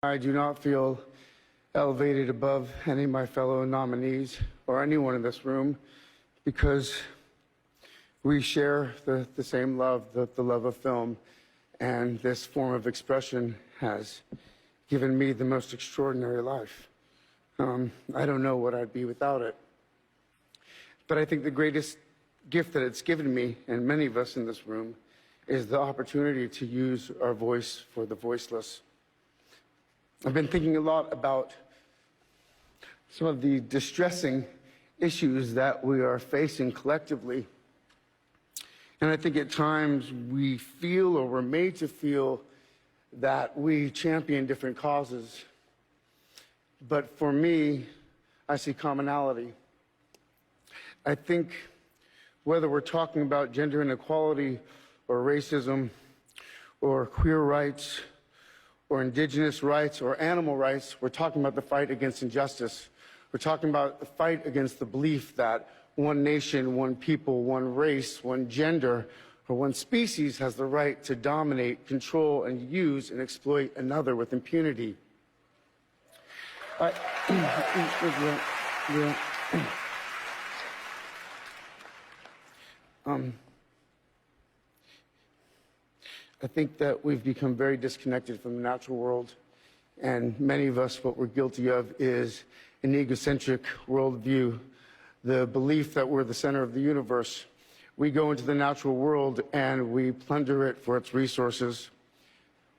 I do not feel elevated above any of my fellow nominees or anyone in this room because we share the same love, the love of film, and this form of expression has given me the most extraordinary life. I don't know what I'd be without it. But I think the greatest gift that it's given me, and many of us in this room, is the opportunity to use our voice for the voiceless. I've been thinking a lot about some of the distressing issues that we are facing collectively. And I think at times we feel, or we're made to feel, that we champion different causes. But for me, I see commonality. I think whether we're talking about gender inequality or racism or queer rights or indigenous rights or animal rights, we're talking about the fight against injustice. We're talking about the fight against the belief that one nation, one people, one race, one gender, or one species has the right to dominate, control, and use and exploit another with impunity. I think that we've become very disconnected from the natural world, and many of us, what we're guilty of is an egocentric worldview, the belief that we're the center of the universe. We go into the natural world and we plunder it for its resources.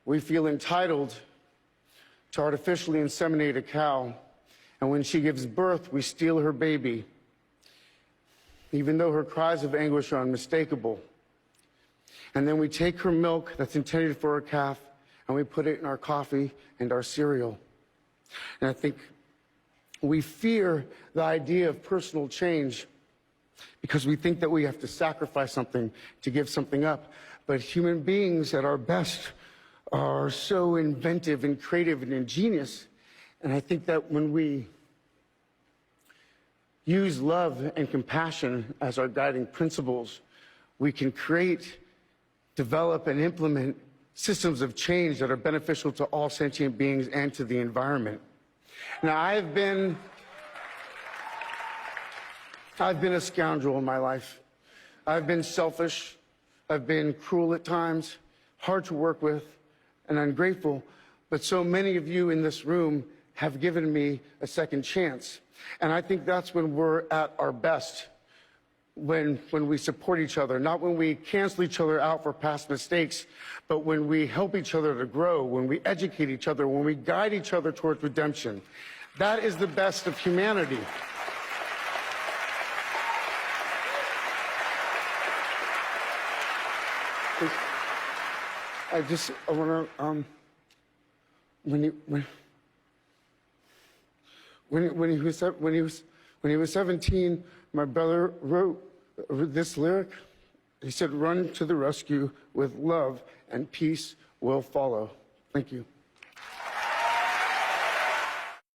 We feel entitled to artificially inseminate a cow, and when she gives birth, we steal her baby, even though her cries of anguish are unmistakable. And then we take her milk that's intended for her calf, and we put it in our coffee and our cereal. And I think we fear the idea of personal change because we think that we have to sacrifice something to give something up. But human beings at our best are so inventive and creative and ingenious. And I think that when we use love and compassion as our guiding principles, we can create, develop, and implement systems of change that are beneficial to all sentient beings and to the environment. Now, I've been a scoundrel in my life. I've been selfish. I've been cruel at times, hard to work with, and ungrateful. But so many of you in this room have given me a second chance. And I think that's when we're at our best, when we support each other, not when we cancel each other out for past mistakes, but when we help each other to grow, when we educate each other, when we guide each other towards redemption. That is the best of humanity. I want to, when he was 17, my brother wrote this lyric. He said, "Run to the rescue with love, and peace will follow." Thank you.